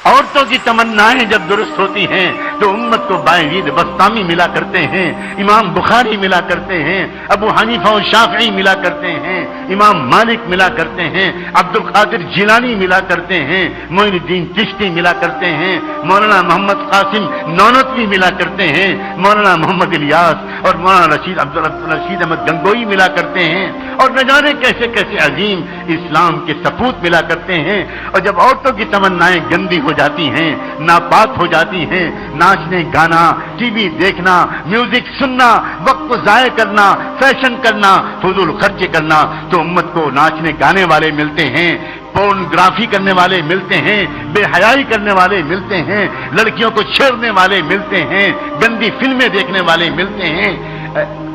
عورتوں کی تمنائیں جب درست ہوتی ہیں تو امت کو باعزید بسطامی ملا کرتے ہیں، امام بخاری ملا کرتے ہیں، ابو حنیفہ و شافعی ملا کرتے ہیں، امام مالک ملا کرتے ہیں، عبد القادر جیلانی ملا کرتے ہیں، معین الدین چشتی ملا کرتے ہیں، مولانا محمد قاسم نانوتوی ملا کرتے ہیں، مولانا محمد الیاس اور مولانا رشید احمد گنگوئی ملا کرتے ہیں، اور نہ جانے کیسے کیسے عظیم اسلام کے سپوت ملا کرتے ہیں۔ اور جب عورتوں کی تمنائیں گندی ہو جاتی ہیں، ناپاک ہو جاتی ہیں، ناچنے گانا، ٹی وی دیکھنا، میوزک سننا، وقت کو ضائع کرنا، فیشن کرنا، فضول خرچ کرنا، تو امت کو ناچنے گانے والے ملتے ہیں، پورنوگرافی کرنے والے ملتے ہیں، بے حیائی کرنے والے ملتے ہیں، لڑکیوں کو چھیڑنے والے ملتے ہیں، گندی فلمیں دیکھنے والے ملتے ہیں۔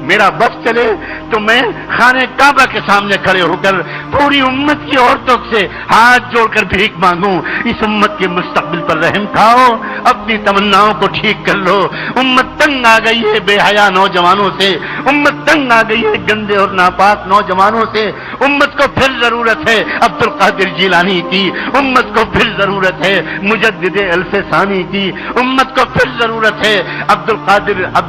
میرا بس چلے تو میں خانہ کعبہ کے سامنے کھڑے ہو کر پوری امت کی عورتوں سے ہاتھ جوڑ کر بھیک مانگوں، اس امت کے مستقبل پر رحم کھاؤ، اپنی تمناؤں کو ٹھیک کر لو۔ امت تنگ آ گئی ہے بے حیا نوجوانوں سے، امت تنگ آ گئی ہے گندے اور ناپاک نوجوانوں سے، امت کو پھر ضرورت ہے عبد القادر جیلانی کی، امت کو پھر ضرورت ہے مجدد الف ثانی کی، امت کو پھر ضرورت ہے عبد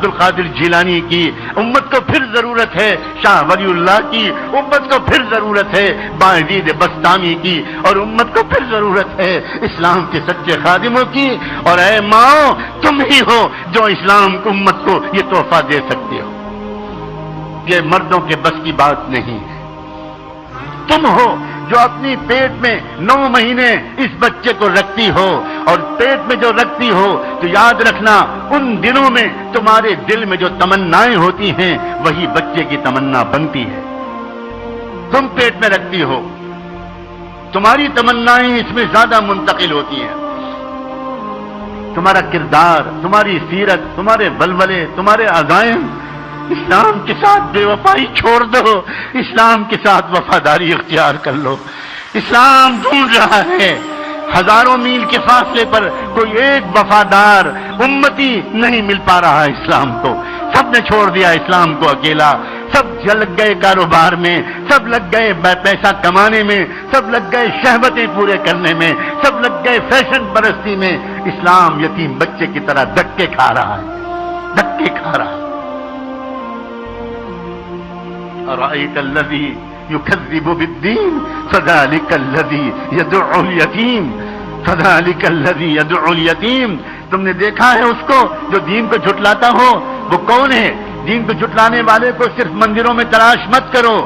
القادر جیلانی کی، امت کو پھر ضرورت ہے شاہ ولی اللہ کی، امت کو پھر ضرورت ہے باعزید بسطامی کی، اور امت کو پھر ضرورت ہے اسلام کے سچے خادموں کی۔ اور اے ماں، تم ہی ہو جو اسلام کو امت کو یہ تحفہ دے سکتے ہو، یہ مردوں کے بس کی بات نہیں ہے۔ تم ہو جو اپنی پیٹ میں 9 مہینے اس بچے کو رکھتی ہو، اور پیٹ میں جو رکھتی ہو تو یاد رکھنا ان دنوں میں تمہارے دل میں جو تمنائیں ہوتی ہیں وہی بچے کی تمنا بنتی ہے۔ تم پیٹ میں رکھتی ہو، تمہاری تمنائیں اس میں زیادہ منتقل ہوتی ہیں۔ تمہارا کردار، تمہاری سیرت، تمہارے ولولے، تمہارے عزائم، اسلام کے ساتھ بے وفائی چھوڑ دو، اسلام کے ساتھ وفاداری اختیار کر لو۔ اسلام ڈھونڈ رہا ہے، ہزاروں میل کے فاصلے پر کوئی ایک وفادار امتی نہیں مل پا رہا ہے اسلام کو۔ سب نے چھوڑ دیا اسلام کو اکیلا، سب لگ گئے کاروبار میں، سب لگ گئے پیسہ کمانے میں، سب لگ گئے شہوتیں پورے کرنے میں، سب لگ گئے فیشن پرستی میں۔ اسلام یتیم بچے کی طرح دھکے کھا رہا ہے، دھکے کھا رہا ہے۔ أرأيت الذي يكذب بالدين فذلك الذي يدعو اليتيم، فذلك الذي يدعو اليتيم۔ تم نے دیکھا ہے اس کو جو دین کو جھٹلاتا ہو؟ وہ کون ہے؟ دین کو جھٹلانے والے کو صرف مندروں میں تلاش مت کرو،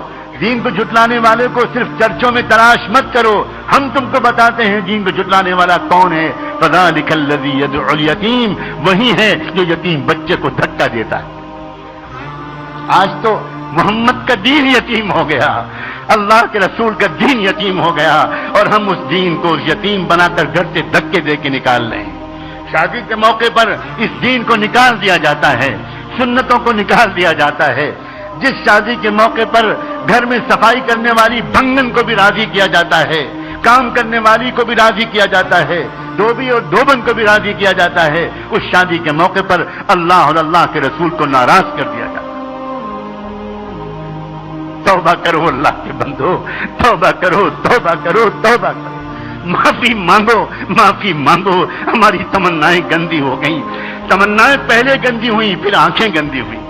دین کو جھٹلانے والے کو صرف چرچوں میں تلاش مت کرو، ہم تم کو بتاتے ہیں دین کو جھٹلانے والا کون ہے۔ فذلك الذي يدعو اليتيم، وہی ہے جو یتیم بچے کو دھکا دیتا ہے۔ آج تو محمد کا دین یتیم ہو گیا، اللہ کے رسول کا دین یتیم ہو گیا، اور ہم اس دین کو یتیم بنا کر گھر سے دھکے دے کے نکال رہے ہیں۔ شادی کے موقع پر اس دین کو نکال دیا جاتا ہے، سنتوں کو نکال دیا جاتا ہے۔ جس شادی کے موقع پر گھر میں صفائی کرنے والی بھنگن کو بھی راضی کیا جاتا ہے، کام کرنے والی کو بھی راضی کیا جاتا ہے، دھوبی اور دھوبن کو بھی راضی کیا جاتا ہے، اس شادی کے موقع پر اللہ اور اللہ کے رسول کو ناراض کر دیا جاتا ہے۔ توبہ کرو اللہ کے بندو، توبہ کرو، توبہ کرو، توبہ کرو، معافی مانگو، معافی مانگو۔ ہماری تمنائیں گندی ہو گئیں، تمنائیں پہلے گندی ہوئیں پھر آنکھیں گندی ہوئیں،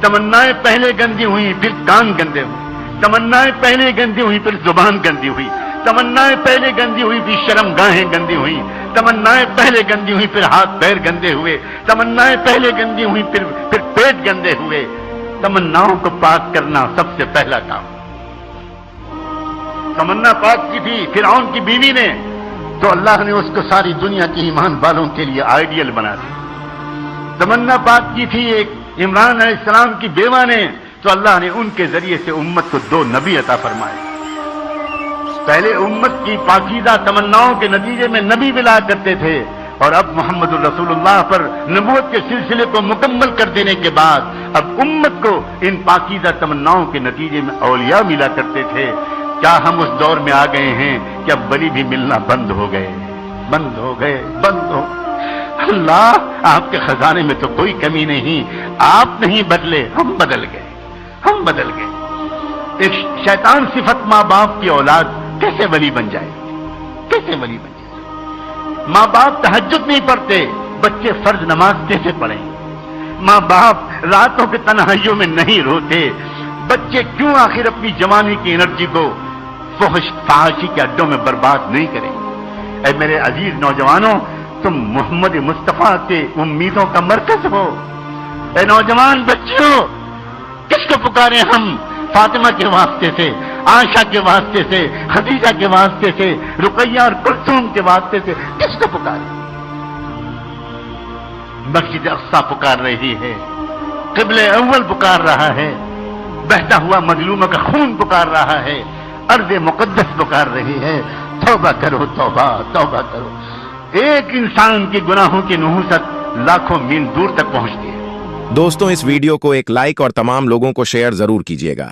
تمنائیں پہلے گندی ہوئیں پھر کان گندے ہوئے، تمنائیں پہلے گندی ہوئی پھر زبان گندی ہوئی، تمنائیں پہلے گندی ہوئی پھر شرم گاہیں گندی ہوئی، تمنائیں پہلے گندی ہوئی پھر ہاتھ پیر گندے ہوئے، تمنائیں پہلے گندی ہوئی پھر پیٹ گندے ہوئے۔ تمناؤں کو پاک کرنا سب سے پہلا کام۔ تمنا پاک کی تھی فرعون کی بیوی نے، تو اللہ نے اس کو ساری دنیا کے ایمان والوں کے لیے آئیڈیل بنا دیا۔ تمنا پاک کی تھی ایک عمران علیہ السلام کی بیوہ نے، تو اللہ نے ان کے ذریعے سے امت کو 2 نبی عطا فرمائے۔ پہلے امت کی پاکیزہ تمناؤں کے نتیجے میں نبی ملا کرتے تھے، اور اب محمد الرسول اللہ پر نبوت کے سلسلے کو مکمل کر دینے کے بعد اب امت کو ان پاکیزہ تمناؤں کے نتیجے میں اولیاء ملا کرتے تھے۔ کیا ہم اس دور میں آ گئے ہیں کہ اب ولی بھی ملنا بند ہو گئے، بند ہو گئے، بند ہو؟ اللہ، آپ کے خزانے میں تو کوئی کمی نہیں، آپ نہیں بدلے، ہم بدل گئے، ہم بدل گئے۔ ایک شیطان صفت ماں باپ کی اولاد کیسے ولی بن جائے، کیسے ولی بن جائے؟ ماں باپ تہجد نہیں پڑھتے، بچے فرض نماز کیسے پڑھیں؟ ماں باپ راتوں کے تنہائیوں میں نہیں روتے، بچے کیوں آخر اپنی جوانی کی انرجی کو فحاشی کے اڈوں میں برباد نہیں کریں؟ اے میرے عزیز نوجوانوں، تم محمد مصطفیٰ کے امیدوں کا مرکز ہو۔ اے نوجوان بچوں، کس کو پکارے ہم؟ فاطمہ کے واسطے سے، عائشہ کے واسطے سے، خدیجہ کے واسطے سے، رقیہ اور کلثوم کے واسطے سے، کس کو پکارے؟ مسجد اقصی پکار رہی ہے، قبل اول پکار رہا ہے، بہتا ہوا مظلوموں کا خون پکار رہا ہے، ارض مقدس پکار رہی ہے۔ توبہ کرو، توبہ توبہ کرو۔ ایک انسان کے گناہوں کی نحوست لاکھوں میل دور تک پہنچتی ہے۔ دوستوں، اس ویڈیو کو ایک لائک اور تمام لوگوں کو شیئر ضرور کیجیے گا۔